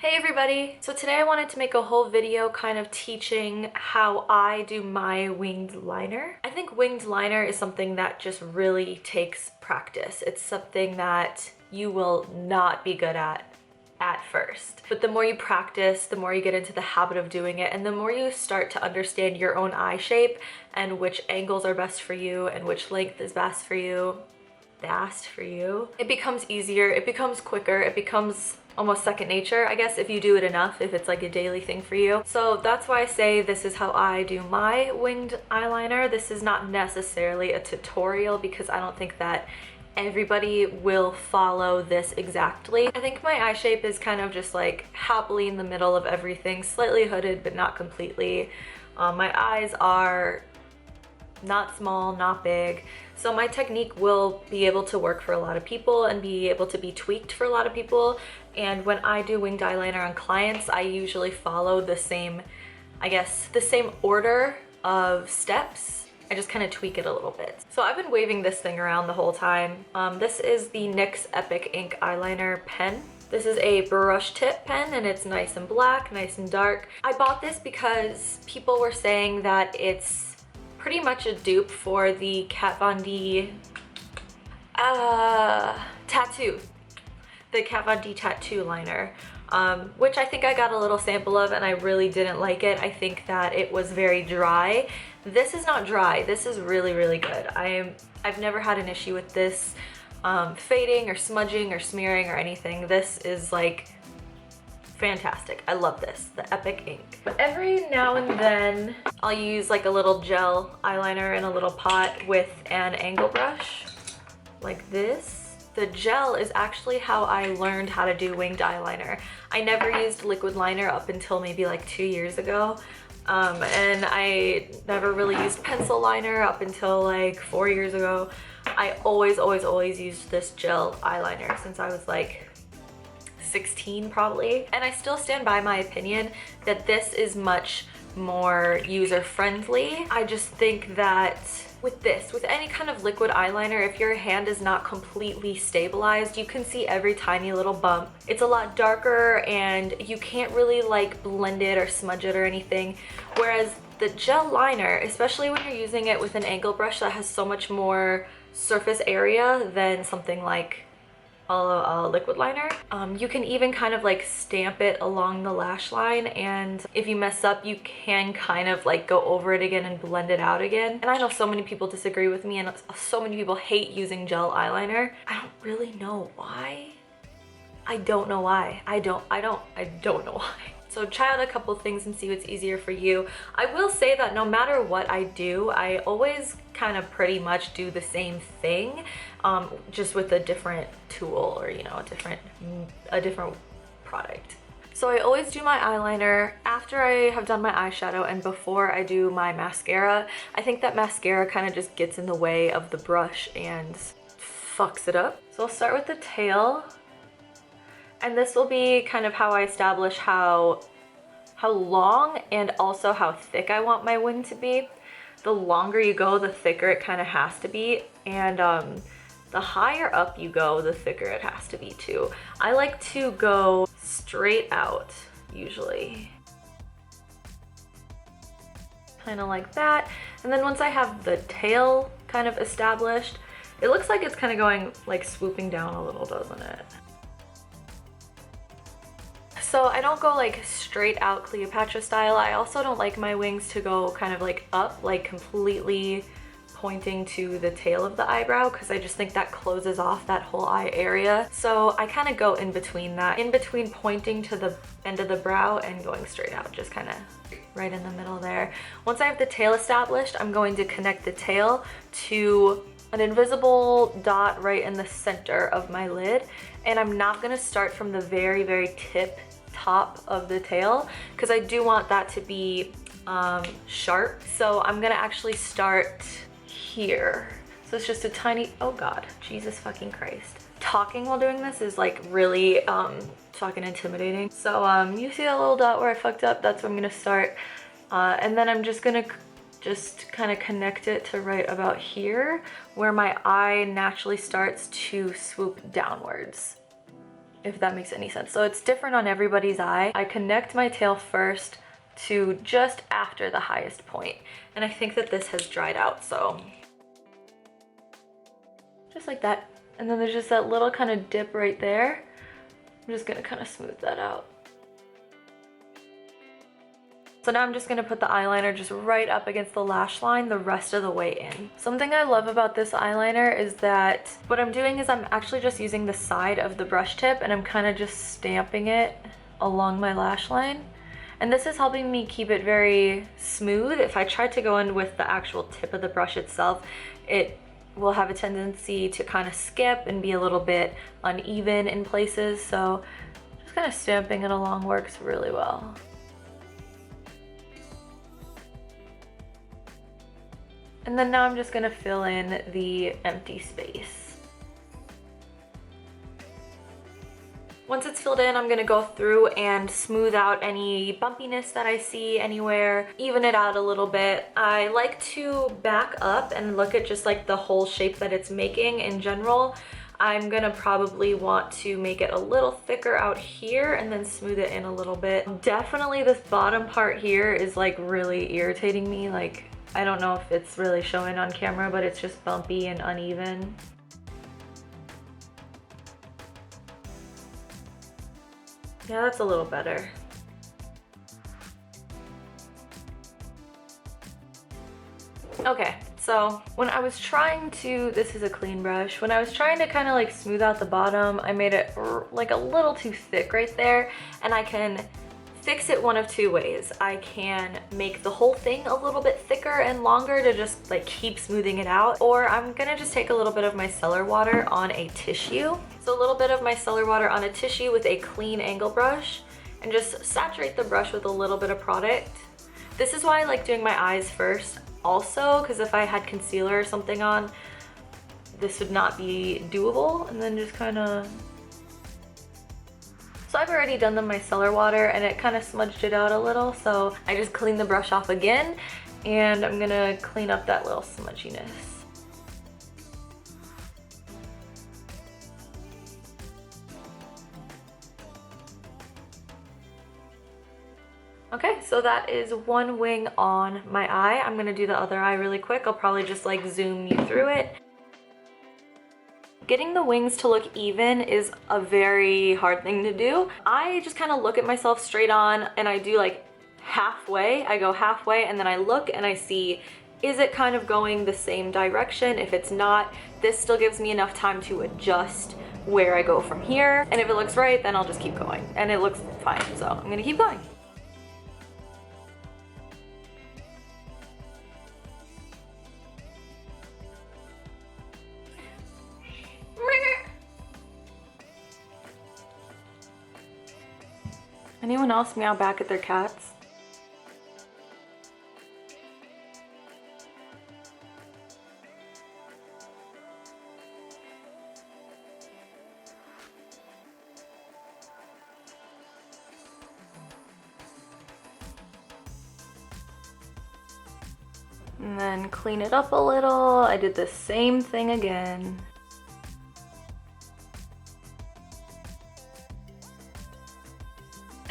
Hey everybody! So today I wanted to make a whole video kind of teaching how I do my winged liner. I think winged liner is something that just really takes practice. It's something that you will not be good at first. But the more you practice, the more you get into the habit of doing it, and the more you start to understand your own eye shape and which angles are best for you and which length is best for you, it becomes easier, it becomes quicker, it becomes almost second nature, I guess, if you do it enough, if it's like a daily thing for you. So that's why I say this is how I do my winged eyeliner. This is not necessarily a tutorial because I don't think that everybody will follow this exactly. I think my eye shape is kind of just like happily in the middle of everything, slightly hooded but not completely. My eyes are not small, not big. So my technique will be able to work for a lot of people and be able to be tweaked for a lot of people. And when I do winged eyeliner on clients, I usually follow the same, I guess, the same order of steps. I just kind of tweak it a little bit. So I've been waving this thing around the whole time. This is the NYX Epic Ink Eyeliner pen. This is a brush tip pen and it's nice and black, nice and dark. I bought this because people were saying that it's pretty much a dupe for the Kat Von D tattoo. The Kat Von D tattoo liner, which I think I got a little sample of and I really didn't like it. I think that it was very dry. This is not dry. This is really, really good. I've never had an issue with this fading or smudging or smearing or anything. This is like fantastic. I love this, the Epic Ink. But every now and then I'll use like a little gel eyeliner in a little pot with an angle brush like this. The gel is actually how I learned how to do winged eyeliner. I never used liquid liner up until maybe like 2 years ago. And I never really used pencil liner up until like 4 years ago. I always used this gel eyeliner since I was like 16 probably, and I still stand by my opinion that this is much more user-friendly. I just think that with any kind of liquid eyeliner, if your hand is not completely stabilized, you can see every tiny little bump. It's a lot darker and you can't really like blend it or smudge it or anything, whereas the gel liner, especially when you're using it with an angle brush that has so much more surface area than something like a liquid liner. You can even kind of like stamp it along the lash line, and if you mess up you can kind of like go over it again and blend it out again. And I know so many people disagree with me and so many people hate using gel eyeliner. I don't really know why. I don't know why. I don't know why. So try out a couple things and see what's easier for you. I will say that no matter what I do, I always kind of pretty much do the same thing, just with a different tool or, you know, a different product. So I always do my eyeliner after I have done my eyeshadow and before I do my mascara. I think that mascara kind of just gets in the way of the brush and fucks it up. So I'll start with the tail. And this will be kind of how I establish how long and also how thick I want my wing to be. The longer you go, the thicker it kind of has to be. And the higher up you go, the thicker it has to be too. I like to go straight out, usually. Kind of like that. And then once I have the tail kind of established, it looks like it's kind of going like swooping down a little, doesn't it? So I don't go like straight out Cleopatra style. I also don't like my wings to go kind of like up, like completely pointing to the tail of the eyebrow, because I just think that closes off that whole eye area. So I kind of go in between that, in between pointing to the end of the brow and going straight out, just kind of right in the middle there. Once I have the tail established, I'm going to connect the tail to an invisible dot right in the center of my lid. And I'm not gonna start from the very top of the tail because I do want that to be sharp. So I'm gonna actually start here. So it's just a tiny, oh God, Jesus fucking Christ. Talking while doing this is like really fucking intimidating. So you see that little dot where I fucked up? That's where I'm gonna start. And then I'm just gonna kind of connect it to right about here where my eye naturally starts to swoop downwards. if that makes any sense. So it's different on everybody's eye. I connect my tail first to just after the highest point, and I think that this has dried out, so just like that. And then there's just that little kind of dip right there. I'm just gonna kind of smooth that out. So now I'm just gonna put the eyeliner just right up against the lash line the rest of the way in. Something I love about this eyeliner is that what I'm doing is I'm actually just using the side of the brush tip and I'm kind of just stamping it along my lash line. And this is helping me keep it very smooth. If I try to go in with the actual tip of the brush itself, it will have a tendency to kind of skip and be a little bit uneven in places. So just kind of stamping it along works really well. And then now I'm just gonna fill in the empty space. Once it's filled in, I'm gonna go through and smooth out any bumpiness that I see anywhere, even it out a little bit. I like to back up and look at just like the whole shape that it's making in general. I'm gonna probably want to make it a little thicker out here and then smooth it in a little bit. Definitely this bottom part here is like really irritating me. Like, I don't know if it's really showing on camera, but it's just bumpy and uneven. Yeah, that's a little better. Okay, so when I was trying to, this is a clean brush, when I was trying to kind of like smooth out the bottom, I made it like a little too thick right there, and I can fix it one of two ways. I can make the whole thing a little bit thicker and longer to just like keep smoothing it out, or I'm gonna just take a little bit of my micellar water on a tissue. So a little bit of my micellar water on a tissue with a clean angle brush and just saturate the brush with a little bit of product. This is why I like doing my eyes first also, because if I had concealer or something on, this would not be doable. And then just kind of, so I've already done the micellar water and it kind of smudged it out a little, so I just cleaned the brush off again and I'm gonna clean up that little smudginess. Okay, so that is one wing on my eye. I'm gonna do the other eye really quick. I'll probably just like zoom you through it. Getting the wings to look even is a very hard thing to do. I just kind of look at myself straight on and I do like halfway. I go halfway and then I look and I see, is it kind of going the same direction? If it's not, this still gives me enough time to adjust where I go from here. And if it looks right, then I'll just keep going. And it looks fine, so I'm gonna keep going. Anyone else meow back at their cats? And then clean it up a little. I did the same thing again.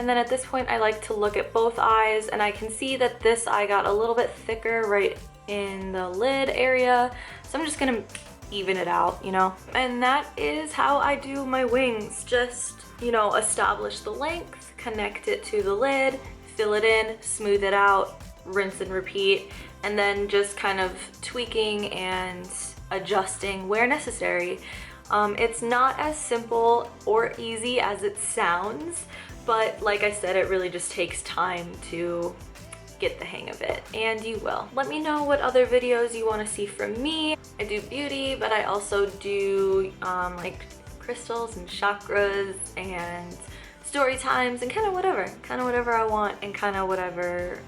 And then at this point, I like to look at both eyes and I can see that this eye got a little bit thicker right in the lid area. So I'm just gonna even it out, you know? And that is how I do my wings. Just, you know, establish the length, connect it to the lid, fill it in, smooth it out, rinse and repeat, and then just kind of tweaking and adjusting where necessary. It's not as simple or easy as it sounds, but like I said, it really just takes time to get the hang of it, and you will. Let me know what other videos you want to see from me. I do beauty, but I also do like crystals and chakras and story times and kind of whatever I want and kind of whatever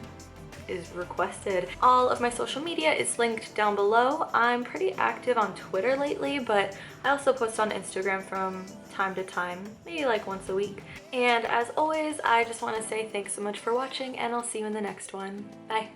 is requested. All of my social media is linked down below. I'm pretty active on Twitter lately, but I also post on Instagram from time to time, maybe like once a week. And as always, I just want to say thanks so much for watching, and I'll see you in the next one. Bye.